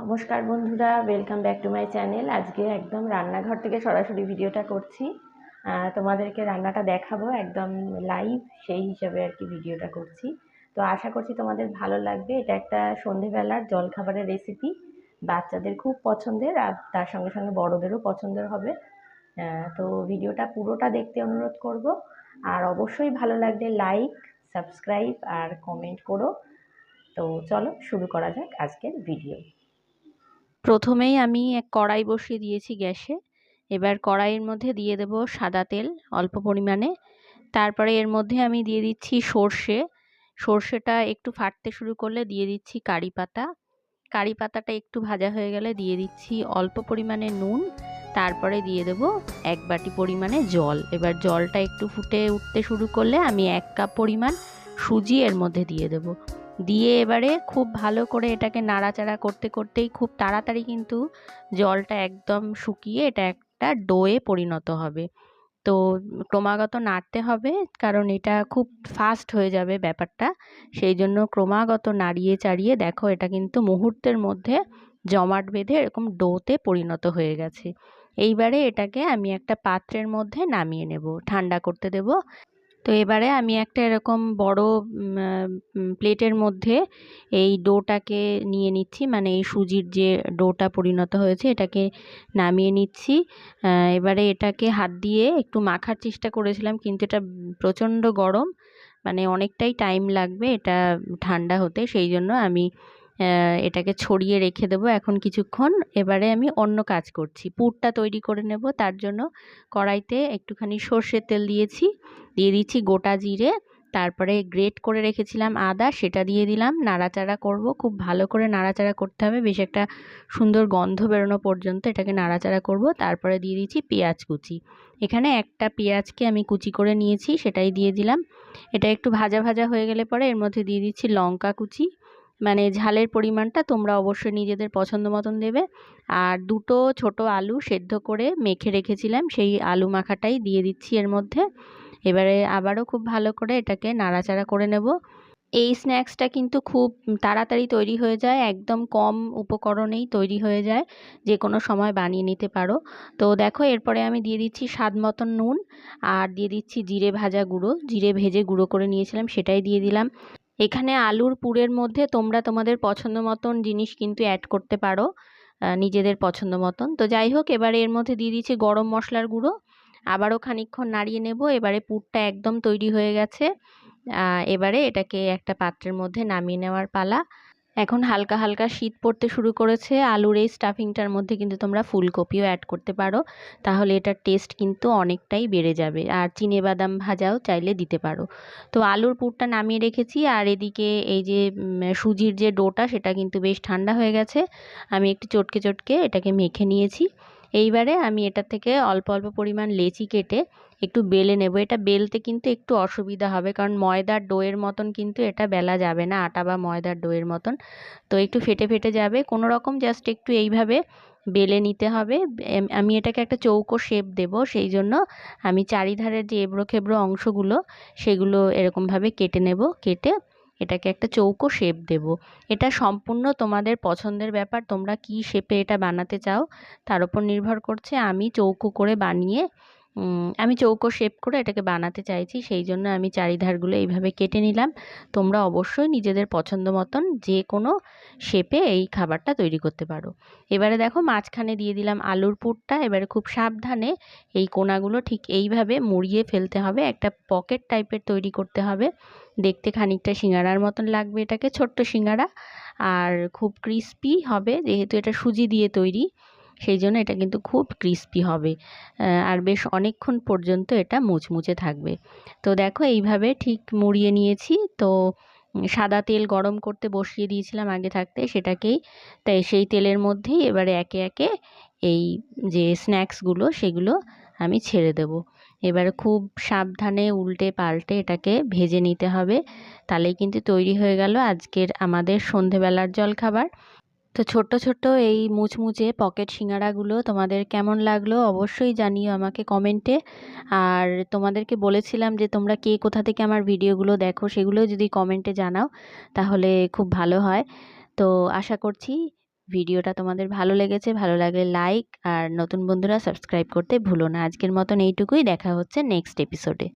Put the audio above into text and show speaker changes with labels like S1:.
S1: নমস্কার বন্ধুরা, welcome back to my channel. আজকে একদম রান্নাঘর থেকে সরাসরি ভিডিওটা করছি। তোমাদেরকে রান্নাটা দেখাবো একদম লাইভ, সেই হিসাবে আর কি ভিডিওটা করছি। তো আশা করছি তোমাদের ভালো লাগবে। এটা একটা সন্ধেবেলার জলখাবারের রেসিপি, বাচ্চাদের খুব পছন্দের আর তার সঙ্গে সঙ্গে বড়দেরও পছন্দের হবে। তো ভিডিওটা পুরোটা দেখতে অনুরোধ করব। আর অবশ্যই ভালো লাগলে লাইক, সাবস্ক্রাইব আর কমেন্ট করো। তো চলো শুরু করা যাক আজকের ভিডিও। প্রথমেই আমি এক কড়াই বসিয়ে দিয়েছি গ্যাসে। এবার কড়াইয়ের মধ্যে দিয়ে দেব সাদা তেল অল্প পরিমাণে। তারপরে এর মধ্যে আমি দিয়ে দিচ্ছি সর্ষেটা একটু ফাটতে শুরু করলে দিয়ে দিচ্ছি কারি পাতা। কারি পাতাটা একটু ভাজা হয়ে গেলে দিয়ে দিচ্ছি অল্প পরিমাণে নুন। তারপরে দিয়ে দেব 1 বাটি পরিমাণে জল। এবার জলটা একটু ফুটে উঠতে শুরু করলে আমি 1 কাপ পরিমাণ সুজি এর মধ্যে দিয়ে দেব। দিয়ে এবারে খুব ভালো করে এটাকে নাড়াচাড়া করতে করতেই খুব তাড়াতাড়ি কিন্তু জলটা একদম শুকিয়ে এটা একটা ডোয়ে পরিণত হবে। তো ক্রমাগত নাড়তে হবে, কারণ এটা খুব ফাস্ট হয়ে যাবে ব্যাপারটা। সেই জন্য ক্রমাগত নাড়িয়ে চাড়িয়ে দেখো এটা কিন্তু মুহূর্তের মধ্যে জমাট বেঁধে এরকম ডোতে পরিণত হয়ে গেছে। এইবারে এটাকে আমি একটা পাত্রের মধ্যে নামিয়ে নেব, ঠান্ডা করতে দেব। তো এবারে আমি একটা এরকম বড় প্লেটের মধ্যে এই ডোটাকে নিয়ে নিচ্ছি, মানে এই সুজির যে ডোটা পরিণত হয়েছে এটাকে নামিয়ে নিচ্ছি। এবারে এটাকে হাত দিয়ে একটু মাখার চেষ্টা করেছিলাম, কিন্তু এটা প্রচণ্ড গরম, মানে অনেকটাই টাইম লাগবে এটা ঠান্ডা হতে। সেই জন্য আমি এটাকে ছড়িয়ে রেখে দেবো এখন কিছুক্ষণ। এবারে আমি অন্য কাজ করছি, পুরটা তৈরি করে নেব। তার জন্য কড়াইতে একটুখানি সর্ষের তেল দিয়েছি, দিয়ে দিচ্ছি গোটা জিরে, তারপরে গ্রেট করে রেখেছিলাম আদা, সেটা দিয়ে দিলাম। নাড়াচাড়া করব, খুব ভালো করে নাড়াচাড়া করতে হবে, বেশ একটা সুন্দর গন্ধ বেরোনো পর্যন্ত এটাকে নাড়াচাড়া করব। তারপরে দিয়ে দিচ্ছি পেঁয়াজ কুচি। এখানে একটা পেঁয়াজকে আমি কুচি করে নিয়েছি, সেটাই দিয়ে দিলাম। এটা একটু ভাজা ভাজা হয়ে গেলে পরে এর মধ্যে দিয়ে দিচ্ছি লঙ্কা কুচি, মানে ঝালের পরিমাণটা তোমরা অবশ্যই নিজেদের পছন্দ মতন দেবে। আর দুটো ছোট আলু সেদ্ধ করে মেখে রেখেছিলাম, সেই আলু মাখাটাই দিয়ে দিচ্ছি এর মধ্যে। এবারে আবারও খুব ভালো করে এটাকে নাড়াচাড়া করে নেব। এই স্ন্যাক্সটা কিন্তু খুব তাড়াতাড়ি তৈরি হয়ে যায়, একদম কম উপকরণেই তৈরি হয়ে যায়, যে কোনো সময় বানিয়ে নিতে পারো। তো দেখো এরপরে আমি দিয়ে দিচ্ছি স্বাদ মতন নুন, আর দিয়ে দিচ্ছি জিরে ভাজা গুঁড়ো, জিরে ভেজে গুঁড়ো করে নিয়েছিলাম সেটাই দিয়ে দিলাম। এখানে আলুর পুরের মধ্যে তোমরা তোমাদের পছন্দ মতন জিনিস কিন্তু অ্যাড করতে পারো, নিজেদের পছন্দ মতন। তো যাই হোক, এবারে এর মধ্যে দিয়ে দিচ্ছি গরম মশলার গুঁড়ো। আবারও খানিকক্ষণ নাড়িয়ে নেব। এবারে পুরটা একদম তৈরি হয়ে গেছে। এবারে এটাকে একটা পাত্রের মধ্যে নামিয়ে নেওয়ার পালা। এখন হালকা হালকা শীত পড়তে শুরু করেছে। আলুর এই স্টাফিংটার মধ্যে কিন্তু তোমরা ফুলকপিও অ্যাড করতে পারো, তাহলে এটার টেস্ট কিন্তু অনেকটাই বেড়ে যাবে। আর চিনেবাদাম ভাজাও চাইলে দিতে পারো। তো আলুর পুরটা নামিয়ে রেখেছি, আর এদিকে এই যে সুজির যে ডোটা সেটা কিন্তু বেশ ঠান্ডা হয়ে গেছে। আমি একটু চটকে চটকে এটাকে মেখে নিয়েছি। এইবারে আমি এটা থেকে অল্প অল্প পরিমাণ লেচি কেটে একটু বেলে নেব। এটা বেলতে কিন্তু একটু অসুবিধা হবে, কারণ ময়দার ডোয়ের মতন কিন্তু এটা বেলা যাবে না, আটা বা ময়দার ডোয়ের মতন। তো একটু ফেটে ফেটে যাবে, কোনো রকম জাস্ট একটু এইভাবে বেলে নিতে হবে। আমি এটাকে একটা চৌকো শেপ দেব, সেই জন্য আমি চারিধারের যে এবড়ো খেবড়ো অংশগুলো সেগুলো এরকমভাবে কেটে নেব। কেটে এটাকে একটা চৌকো শেপ দেব। এটা সম্পূর্ণ তোমাদের পছন্দের ব্যাপার, তোমরা কি শেপে এটা বানাতে চাও তার উপর নির্ভর করছে। আমি চৌকো শেপ করে এটাকে বানাতে চাইছি, সেই জন্য আমি চারিধারগুলো এইভাবে কেটে নিলাম। তোমরা অবশ্যই নিজেদের পছন্দ মতন যে কোনো শেপে এই খাবারটা তৈরি করতে পারো। এবারে দেখো মাঝখানে দিয়ে দিলাম আলুর পুরটা। এবারে খুব সাবধানে এই কোণাগুলো ঠিক এইভাবে মুড়িয়ে ফেলতে হবে, একটা পকেট টাইপের তৈরি করতে হবে। দেখতে খানিকটা সিঙ্গারার মতন লাগবে, এটাকে ছোট্ট সিঙ্গারা। আর খুব ক্রিস্পি হবে, যেহেতু এটা সুজি দিয়ে তৈরি সেই জন্য এটা কিন্তু খুব ক্রিস্পি হবে। আর বেশ অনেকক্ষণ পর্যন্ত এটা মুচমুচে থাকবে। তো দেখো এইভাবে ঠিক মুড়িয়ে নিয়েছি। তো সাদা তেল গরম করতে বসিয়ে দিয়েছিলাম আগে থাকতে, সেটাকেই তাই সেই তেলের মধ্যেই এবারে একে একে এই যে স্ন্যাক্সগুলো সেগুলো আমি ছেড়ে দেব। এবারে খুব সাবধানে উল্টে পাল্টে এটাকে ভেজে নিতে হবে, তাহলেই কিন্তু তৈরি হয়ে গেল আজকের আমাদের সন্ধেবেলার জলখাবার। তো ছোট্ট ছোট্ট এই মুচমুচে পকেট সিঙ্গারাগুলো তোমাদের কেমন লাগলো অবশ্যই জানিও আমাকে কমেন্টে। আর তোমাদেরকে বলেছিলাম যে তোমরা কে কোথা থেকে আমার ভিডিওগুলো দেখো সেগুলো যদি কমেন্টে জানাও তাহলে খুব ভালো হয়। তো আশা করছি
S2: ভিডিওটা তোমাদের ভালো লেগেছে, ভালো লাগলে লাইক, আর নতুন বন্ধুরা সাবস্ক্রাইব করতে ভুলো না। আজকের মতন এইটুকুই, দেখা হচ্ছে নেক্সট এপিসোডে।